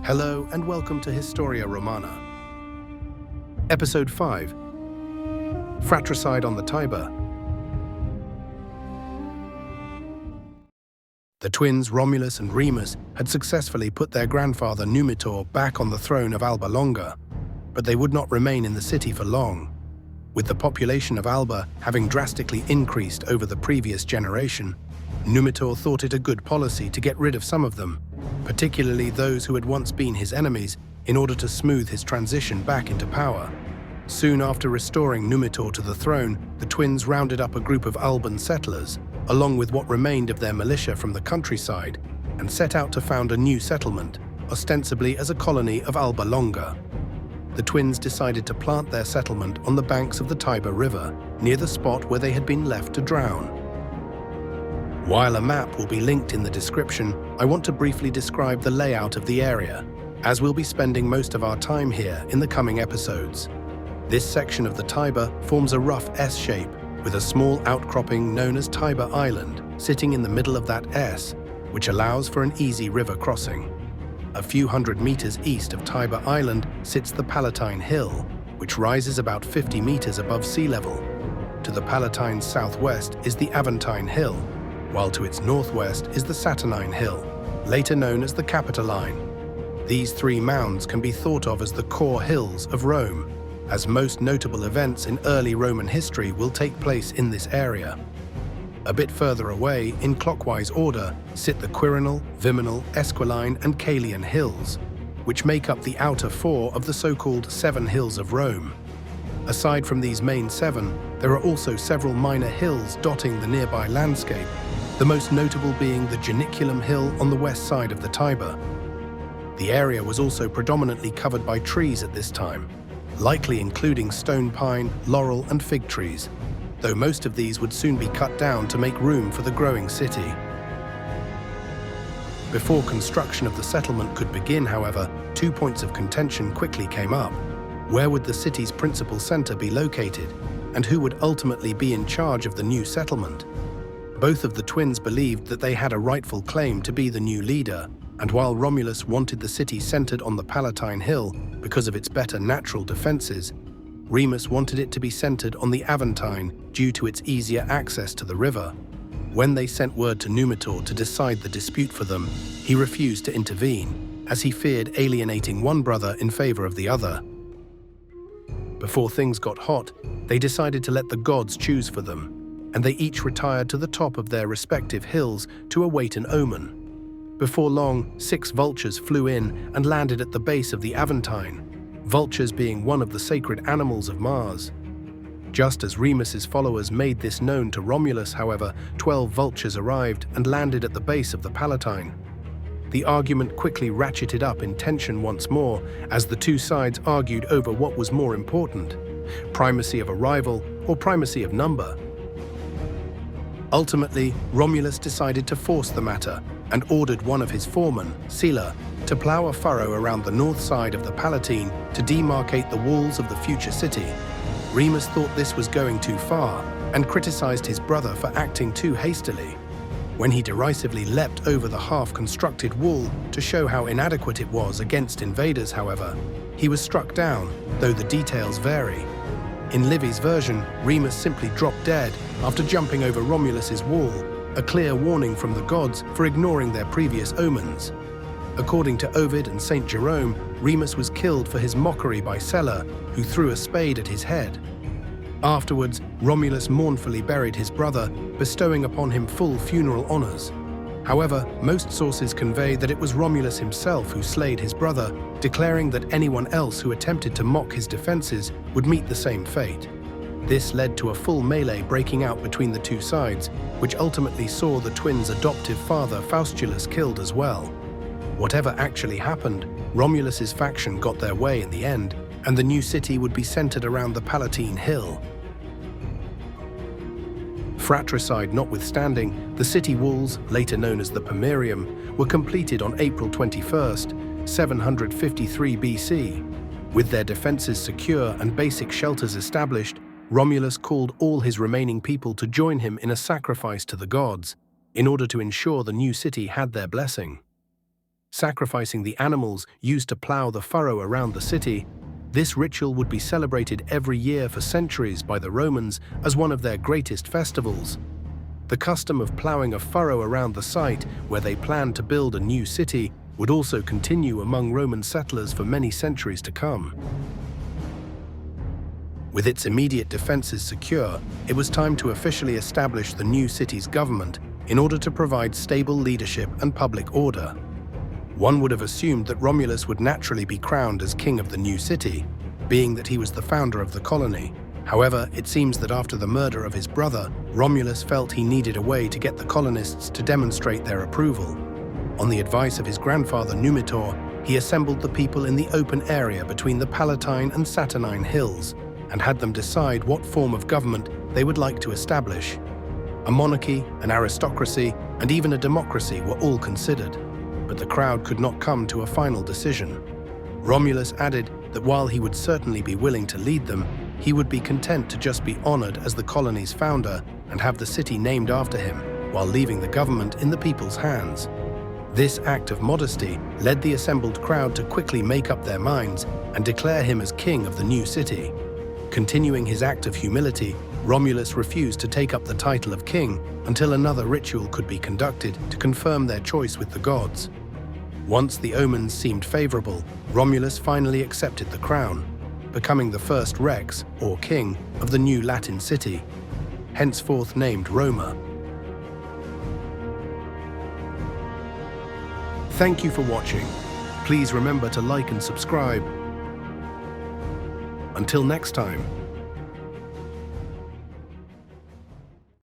Hello and welcome to Historia Romana. Episode 5. Fratricide on the Tiber. The twins Romulus and Remus had successfully put their grandfather Numitor back on the throne of Alba Longa, but they would not remain in the city for long. With the population of Alba having drastically increased over the previous generation, Numitor thought it a good policy to get rid of some of them, particularly those who had once been his enemies, in order to smooth his transition back into power. Soon after restoring Numitor to the throne, the twins rounded up a group of Alban settlers, along with what remained of their militia from the countryside, and set out to found a new settlement, ostensibly as a colony of Alba Longa. The twins decided to plant their settlement on the banks of the Tiber River, near the spot where they had been left to drown. While a map will be linked in the description, I want to briefly describe the layout of the area, as we'll be spending most of our time here in the coming episodes. This section of the Tiber forms a rough S shape, with a small outcropping known as Tiber Island sitting in the middle of that S, which allows for an easy river crossing. A few hundred meters east of Tiber Island sits the Palatine Hill, which rises about 50 meters above sea level. To the Palatine's southwest is the Aventine Hill, while to its northwest is the Saturnine Hill, later known as the Capitoline. These three mounds can be thought of as the core hills of Rome, as most notable events in early Roman history will take place in this area. A bit further away, in clockwise order, sit the Quirinal, Viminal, Esquiline and Caelian hills, which make up the outer four of the so-called Seven Hills of Rome. Aside from these main seven, there are also several minor hills dotting the nearby landscape, the most notable being the Janiculum Hill on the west side of the Tiber. The area was also predominantly covered by trees at this time, likely including stone pine, laurel and fig trees, though most of these would soon be cut down to make room for the growing city. Before construction of the settlement could begin, however, 2 points of contention quickly came up. Where would the city's principal center be located, and who would ultimately be in charge of the new settlement? Both of the twins believed that they had a rightful claim to be the new leader, and while Romulus wanted the city centered on the Palatine Hill because of its better natural defenses, Remus wanted it to be centered on the Aventine due to its easier access to the river. When they sent word to Numitor to decide the dispute for them, he refused to intervene, as he feared alienating one brother in favor of the other. Before things got hot, they decided to let the gods choose for them, and they each retired to the top of their respective hills to await an omen. Before long, 6 vultures flew in and landed at the base of the Aventine, vultures being one of the sacred animals of Mars. Just as Remus's followers made this known to Romulus, however, 12 vultures arrived and landed at the base of the Palatine. The argument quickly ratcheted up in tension once more, as the two sides argued over what was more important, primacy of arrival or primacy of number. Ultimately, Romulus decided to force the matter and ordered one of his foremen, Sila, to plow a furrow around the north side of the Palatine to demarcate the walls of the future city. Remus thought this was going too far and criticized his brother for acting too hastily. When he derisively leapt over the half-constructed wall to show how inadequate it was against invaders, however, he was struck down, though the details vary. In Livy's version, Remus simply dropped dead after jumping over Romulus's wall, a clear warning from the gods for ignoring their previous omens. According to Ovid and Saint Jerome, Remus was killed for his mockery by Sella, who threw a spade at his head. Afterwards, Romulus mournfully buried his brother, bestowing upon him full funeral honors. However, most sources convey that it was Romulus himself who slayed his brother, declaring that anyone else who attempted to mock his defenses would meet the same fate. This led to a full melee breaking out between the two sides, which ultimately saw the twins' adoptive father Faustulus killed as well. Whatever actually happened, Romulus's faction got their way in the end, and the new city would be centered around the Palatine Hill. Fratricide notwithstanding, the city walls, later known as the Pomerium, were completed on April 21, 753 BC. With their defenses secure and basic shelters established, Romulus called all his remaining people to join him in a sacrifice to the gods, in order to ensure the new city had their blessing. sacrificing the animals used to plow the furrow around the city. This ritual would be celebrated every year for centuries by the Romans as one of their greatest festivals. The custom of plowing a furrow around the site where they planned to build a new city would also continue among Roman settlers for many centuries to come. With its immediate defenses secure, it was time to officially establish the new city's government in order to provide stable leadership and public order. One would have assumed that Romulus would naturally be crowned as king of the new city, being that he was the founder of the colony. However, it seems that after the murder of his brother, Romulus felt he needed a way to get the colonists to demonstrate their approval. On the advice of his grandfather Numitor, he assembled the people in the open area between the Palatine and Saturnine hills and had them decide what form of government they would like to establish. A monarchy, an aristocracy, and even a democracy were all considered, but the crowd could not come to a final decision. Romulus added that while he would certainly be willing to lead them, he would be content to just be honored as the colony's founder and have the city named after him, while leaving the government in the people's hands. This act of modesty led the assembled crowd to quickly make up their minds and declare him as king of the new city. Continuing his act of humility, Romulus refused to take up the title of king until another ritual could be conducted to confirm their choice with the gods. Once the omens seemed favorable, Romulus finally accepted the crown, becoming the first rex, or king, of the new Latin city, henceforth named Roma. Thank you for watching. Please remember to like and subscribe. Until next time.